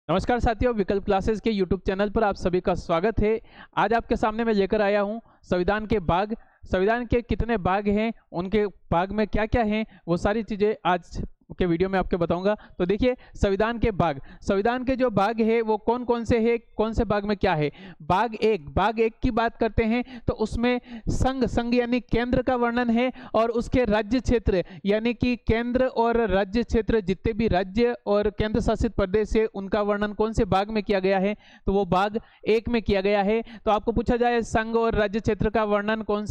नमस्कार साथियों, विकल्प क्लासेस के YouTube चैनल पर आप सभी का स्वागत है। आज आपके सामने मैं लेकर आया हूं संविधान के भाग। संविधान के कितने भाग हैं, उनके भाग में क्या क्या हैं, वो सारी चीज़ें आज के वीडियो में आपको बताऊंगा। तो देखिए, संविधान के जो भाग है वो कौन कौन से हैं, कौन से भाग में क्या है। भाग एक की बात करते हैं तो उसमें संघ यानी केंद्र का वर्णन है और उसके राज्य क्षेत्र यानी कि केंद्र और राज्य क्षेत्र जितने भी राज्य और केंद्र शासित प्रदेश है उनका वर्णन कौन से भाग में किया गया है, तो वो भाग 1 में किया गया है। तो आपको पूछा जाए संघ और राज्य क्षेत्र का वर्णन कौन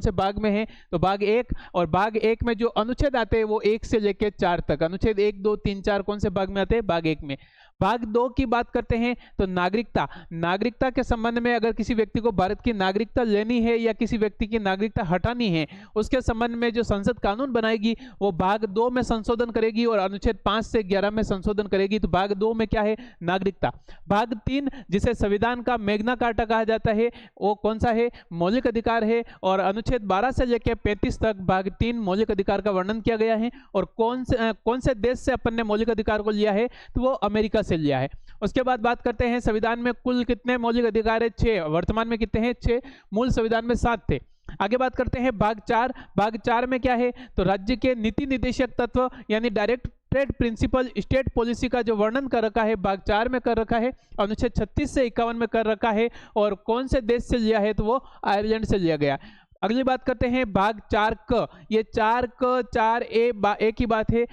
से भाग में है, तो भाग 1। और भाग 1 में जो अनुच्छेद आते हैं वो 1 से लेकर 4 तक, अनुच्छेद 1, 2, 3, 4 कौन से भाग में आते हैं, भाग 1 में। भाग 2 की बात करते हैं तो नागरिकता के संबंध में अगर किसी व्यक्ति को भारत की नागरिकता लेनी है या किसी व्यक्ति की नागरिकता हटानी है, उसके संबंध में जो संसद कानून बनाएगी वो भाग 2 में संशोधन करेगी और अनुच्छेद 5 से 11 में संशोधन करेगी। तो भाग 2 में क्या है, नागरिकता। भाग 3 जिसे संविधान का मैग्ना कार्टा कहा जाता है, वो कौन सा है, मौलिक अधिकार है और अनुच्छेद 12 से लेकर 35 तक भाग 3 मौलिक अधिकार का वर्णन किया गया है। और कौन से देश से अपन ने मौलिक अधिकार को लिया है, तो वो अमेरिका से लिया है। उसके बाद बात करते हैं संविधान में कुल कितने मौलिक अधिकार है, 6। वर्तमान में कितने हैं, 6। मूल संविधान में 7 थे। आगे बात करते हैं भाग 4 में क्या है, तो राज्य के नीति निर्देशक तत्व यानी direct trade principle state policy का जो वर्णन कर रखा है भाग 4 में कर रखा है, अनुच्छेद 36 से 51 में कर रखा है। और कौन से देश से लिया है, तो वो आयरलैंड से लिया गया। अगली बात करते हैं भाग 4 ये 4A की बात है।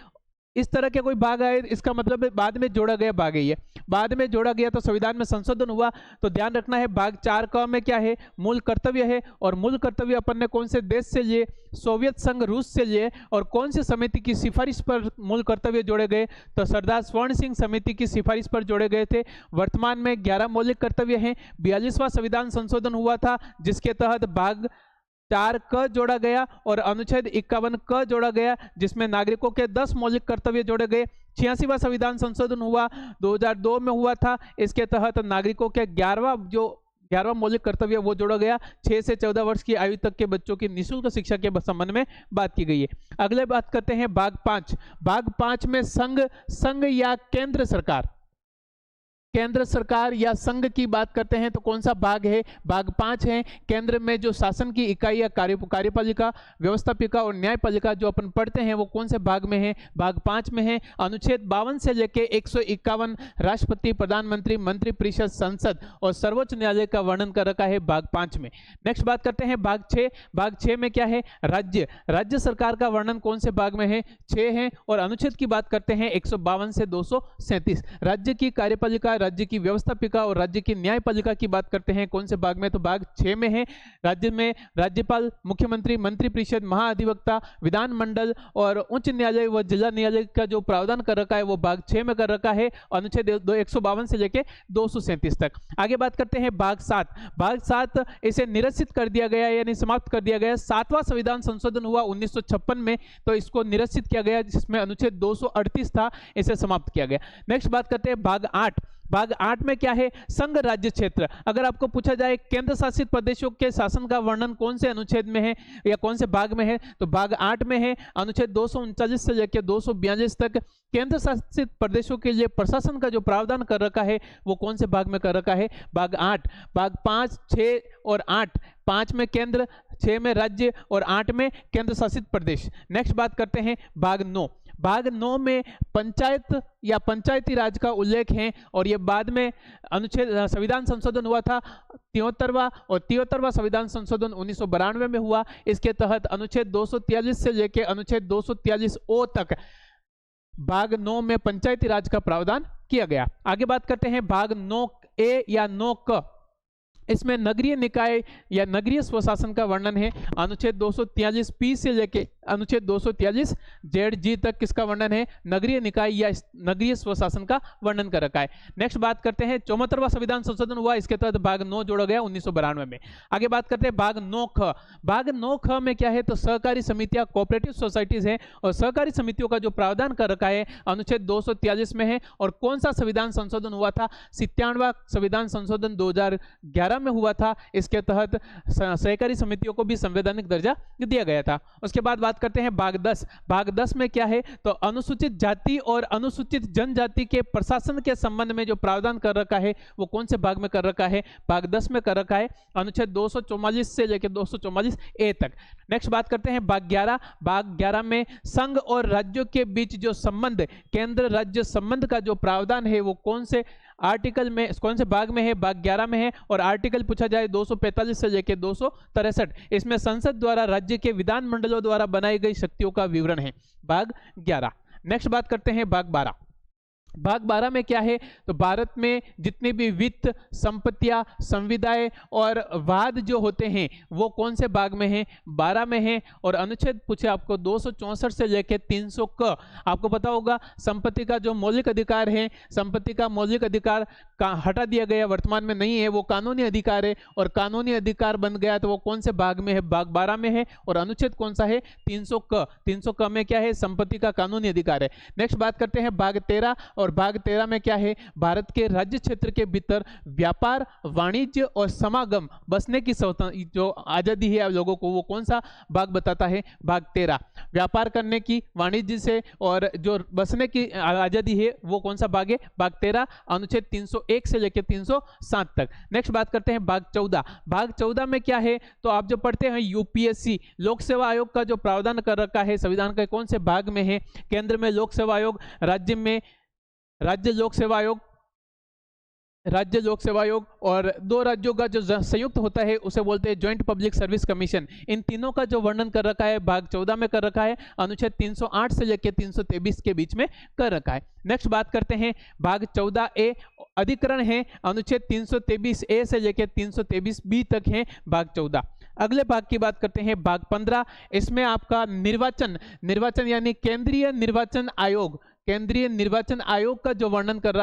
इस तरह के कोई भाग आए, इसका मतलब बाद में जोड़ा गया भाग है, ये बाद में जोड़ा गया तो संविधान में संशोधन हुआ। तो ध्यान रखना है भाग 4 में क्या है, मूल कर्तव्य है। और मूल कर्तव्य अपन ने कौन से देश से लिए, सोवियत संघ रूस से लिए। और कौन सी समिति की सिफारिश पर मूल कर्तव्य जोड़े गए, तो सरदार स्वर्ण सिंह समिति की सिफारिश पर जोड़े गए थे। वर्तमान में 11 मौलिक कर्तव्य हैं। 42वां संविधान संशोधन हुआ था जिसके तहत भाग 4 जोड़ा गया और अनुच्छेद 51 जोड़ा गया जिसमें नागरिकों के 10 मौलिक कर्तव्य जोड़े गए। 86वां संविधान संशोधन हुआ 2002 में हुआ था, इसके तहत नागरिकों के 11वां मौलिक कर्तव्य वो जोड़ा गया। 6 से 14 वर्ष की आयु तक के बच्चों की निःशुल्क शिक्षा के संबंध में बात की गई है। अगले बात करते हैं भाग 5 में संघ या केंद्र सरकार या संघ की बात करते हैं तो कौन सा भाग है, भाग 5 है। केंद्र में जो शासन की इकाई या कार्यपालिका, व्यवस्थापिका और न्यायपालिका जो अपन पढ़ते हैं वो कौन से भाग में है, भाग 5 में है। अनुच्छेद 52 से लेकर 151 राष्ट्रपति, प्रधानमंत्री, मंत्रिपरिषद, संसद और सर्वोच्च न्यायालय का वर्णन कर रखा है भाग 5 में। नेक्स्ट बात करते हैं भाग 6 में क्या है, राज्य सरकार का वर्णन कौन से भाग में है, 6 है। और अनुच्छेद की बात करते हैं 152 से 237। राज्य की कार्यपालिका, राज्य की व्यवस्थापिका और राज्य की न्यायपालिका की बात करते हैं कौन से भाग में, तो भाग 6 में है। राज्य में राज्यपाल, मुख्यमंत्री, मंत्रिपरिषद, महाधिवक्ता, विधानमंडल और उच्च न्यायालय व जिला न्यायालय का जो प्रावधान कर रखा है वो भाग 6 में कर रखा है, अनुच्छेद 152 से लेकर 237 तक। आगे बात करते हैं भाग 7 इसे निरसित कर दिया गया यानी समाप्त कर दिया गया। 7वां संविधान संशोधन हुआ 1956 में, तो इसको निरसित किया गया जिसमें अनुच्छेद 238 था, इसे समाप्त किया गया। नेक्स्ट बात करते हैं भाग 8 में क्या है, संघ राज्य क्षेत्र। अगर आपको पूछा जाए केंद्र शासित प्रदेशों के शासन का वर्णन कौन से अनुच्छेद में है या कौन से भाग में है, तो भाग 8 में है। अनुच्छेद 239 से लेकर 242 तक केंद्र शासित प्रदेशों के लिए प्रशासन का जो प्रावधान कर रखा है वो कौन से भाग में कर रखा है, भाग 8। भाग 5, 6 और 8, 5 में केंद्र, 6 में राज्य और 8 में केंद्र शासित प्रदेश। नेक्स्ट बात करते हैं भाग 9 में पंचायत या पंचायती राज का उल्लेख है और ये बाद में संविधान संशोधन हुआ था 73वां और 73वां संविधान संशोधन 1992 में हुआ। इसके तहत अनुच्छेद 243 से लेकर अनुच्छेद 243 ओ तक भाग 9 में पंचायती राज का प्रावधान किया गया। आगे बात करते हैं भाग 9A या 9क। इसमें नगरीय निकाय या नगरीय स्वशासन का वर्णन है। अनुच्छेद 243P से लेके अनुच्छेद 243ZG तक किसका वर्णन है, नगरीय निकाय या नगरीय स्वशासन का वर्णन कर रखा है। नेक्स्ट बात करते हैं 74वां संविधान संशोधन हुआ, इसके तहत भाग 9 जोड़ा गया 1992 में। आगे बात करते हैं भाग 9ख में क्या है, तो सहकारी समितियां, कोऑपरेटिव सोसाइटीज हैं और सहकारी समितियों का जो प्रावधान कर रखा है अनुच्छेद 243 में है। और कौन सा संविधान संशोधन हुआ था, 97वां संविधान संशोधन 2011 में हुआ था। इसके तहत सहकारी समितियों को भी संवैधानिक दर्जा दिया गया था। उसके बाद बात बात करते हैं भाग 10। भाग 10 में क्या है, तो अनुसूचित जाति और अनुसूचित जनजाति के प्रशासन के संबंध में जो प्रावधान कर रखा है वो कौन से भाग में कर रखा है, भाग 10 में कर रखा है, अनुच्छेद 244 से लेकर 244 ए तक। नेक्स्ट बात करते हैं भाग 11। भाग 11 में संघ और राज्यों के बीच जो संबंध, केंद्र राज्य संबंध का जो प्रावधान है वो कौन से आर्टिकल में, कौन से भाग में है, भाग 11 में है। और आर्टिकल पूछा जाए 245 से लेकर 263, इसमें संसद द्वारा राज्य के विधान मंडलों द्वारा बनाई गई शक्तियों का विवरण है, भाग 11। नेक्स्ट बात करते हैं भाग 12। भाग 12 में क्या है, तो भारत में जितने भी वित्त, संपत्तियां, संविदाएं और वाद जो होते हैं वो कौन से भाग में हैं, 12 में है। और अनुच्छेद पूछे आपको 264 से लेकर 300 क, आपको पता होगा संपत्ति का जो मौलिक अधिकार है, संपत्ति का मौलिक अधिकार हटा दिया गया, वर्तमान में नहीं है, वो कानूनी अधिकार है, और कानूनी अधिकार बन गया तो वो कौन से भाग में है, भाग 12 में है। और अनुच्छेद कौन सा है, 300 क। 300 क में क्या है, संपत्ति का कानूनी अधिकार है। नेक्स्ट बात करते हैं भाग 13। और भाग 13 में क्या है, भारत के राज्य क्षेत्र के भीतर व्यापार, वाणिज्य और समागम, बसने की जो आजादी है लोगों को, वो कौन सा भाग बताता है, भाग 13। व्यापार करने की, वाणिज्य से और जो बसने की आजादी है वो कौन सा भाग है, भाग 13, अनुच्छेद 301 से लेकर 307 तक। नेक्स्ट बात करते हैं भाग 14। भाग 14 में क्या है, तो आप जो पढ़ते हैं यूपीएससी, लोक सेवा आयोग का जो प्रावधान कर रखा है संविधान के कौन से भाग में है, केंद्र में लोक सेवा आयोग, राज्य में राज्य लोक सेवा आयोग, राज्य लोक सेवा आयोग, और दो राज्यों का जो संयुक्त होता है उसे बोलते हैं ज्वाइंट पब्लिक सर्विस कमीशन। इन तीनों का जो वर्णन कर रखा है भाग 14 में कर रखा है, अनुच्छेद 308 से लेकर 323 के बीच में कर रखा है। नेक्स्ट बात करते हैं भाग 14 ए, अधिकरण है, अनुच्छेद 323 ए से लेकर 323 बी तक है भाग 14। अगले भाग की बात करते हैं भाग 15। इसमें आपका निर्वाचन यानी केंद्रीय निर्वाचन आयोग, केंद्रीय निर्वाचन आयोग का जो वर्णन कर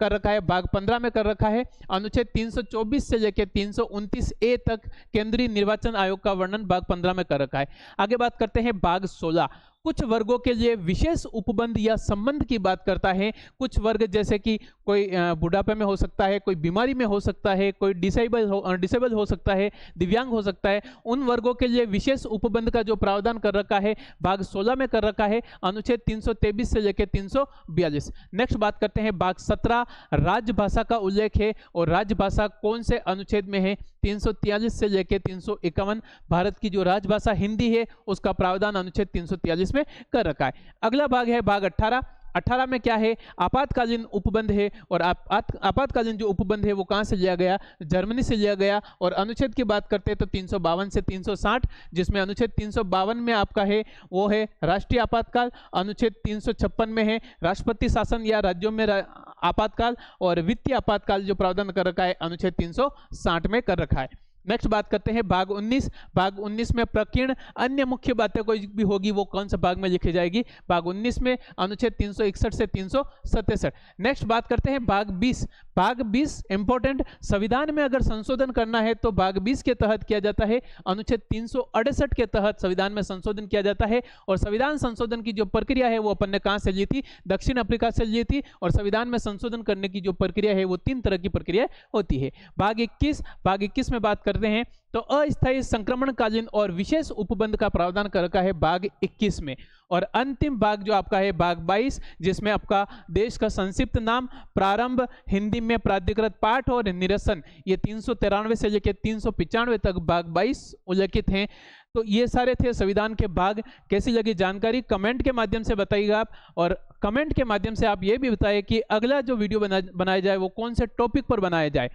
रखा है भाग 15 में कर रखा है, अनुच्छेद 324 से लेकर 329 ए तक केंद्रीय निर्वाचन आयोग का वर्णन भाग 15 में कर रखा है। आगे बात करते हैं भाग 16। कुछ वर्गों के लिए विशेष उपबंध या संबंध की बात करता है। कुछ वर्ग जैसे कि कोई बुढ़ापे में हो सकता है, कोई बीमारी में हो सकता है, कोई डिसेबल हो सकता है, दिव्यांग हो सकता है, उन वर्गों के लिए विशेष उपबंध का जो प्रावधान कर रखा है भाग 16 में कर रखा है, अनुच्छेद 323 से लेकर 342। नेक्स्ट बात करते हैं भाग 17। राजभाषा का उल्लेख है, और राजभाषा कौन से अनुच्छेद में है, 343 से लेकर 351। भारत की जो राजभाषा हिंदी है उसका प्रावधान अनुच्छेद 343 में कर रखा है। अगला भाग है भाग 18। 18 में क्या है, आपातकालीन उपबंध है, और आपातकालीन जो उपबंध है वो कहां से लिया गया, जर्मनी से लिया गया। और अनुच्छेद की बात करते हैं तो 352 से 360, जिसमें अनुच्छेद 352 में आपका है वो है राष्ट्रीय आपातकाल, अनुच्छेद 356 में है राष्ट्रपति शासन या राज्यों में आपातकाल, और वित्तीय आपातकाल जो प्रावधान कर रखा है अनुच्छेद 360 में कर रखा है। नेक्स्ट बात करते हैं भाग 19। भाग 19 में प्रकीर्ण अन्य मुख्य बातें कोई भी होगी वो कौन सा भाग में लिखी जाएगी, भाग 19 में, अनुच्छेद 361 से 367। नेक्स्ट बात करते हैं भाग 20। भाग 20 इंपॉर्टेंट, संविधान में अगर संशोधन करना है तो भाग 20 के तहत किया जाता है, अनुच्छेद 368 के तहत संविधान में संशोधन किया जाता है। और संविधान संशोधन की जो प्रक्रिया है वो अपन ने कहां से ली थी, दक्षिण अफ्रीका से ली थी। और संविधान में संशोधन करने की जो प्रक्रिया है वो 3 तरह की प्रक्रिया होती है। भाग 21 में बात करते हैं तो अस्थायी संक्रमणकालीन और विशेष उपबंध का प्रावधान कर रखा है भाग 21 में। और अंतिम भाग जो आपका है भाग 22, जिसमें आपका देश का संक्षिप्त नाम, प्रारंभ, हिंदी में प्राधिकृत पाठ और निरसन, ये 393 से लेकर 395 तक भाग 22 उल्लेखित हैं। तो ये सारे थे संविधान के भाग। कैसी लगी जानकारी कमेंट के माध्यम से बताइएगा आप, और कमेंट के माध्यम से आप ये भी बताइए कि अगला जो वीडियो बनाया जाए वो कौन से टॉपिक पर बनाया जाए।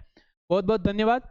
बहुत बहुत धन्यवाद।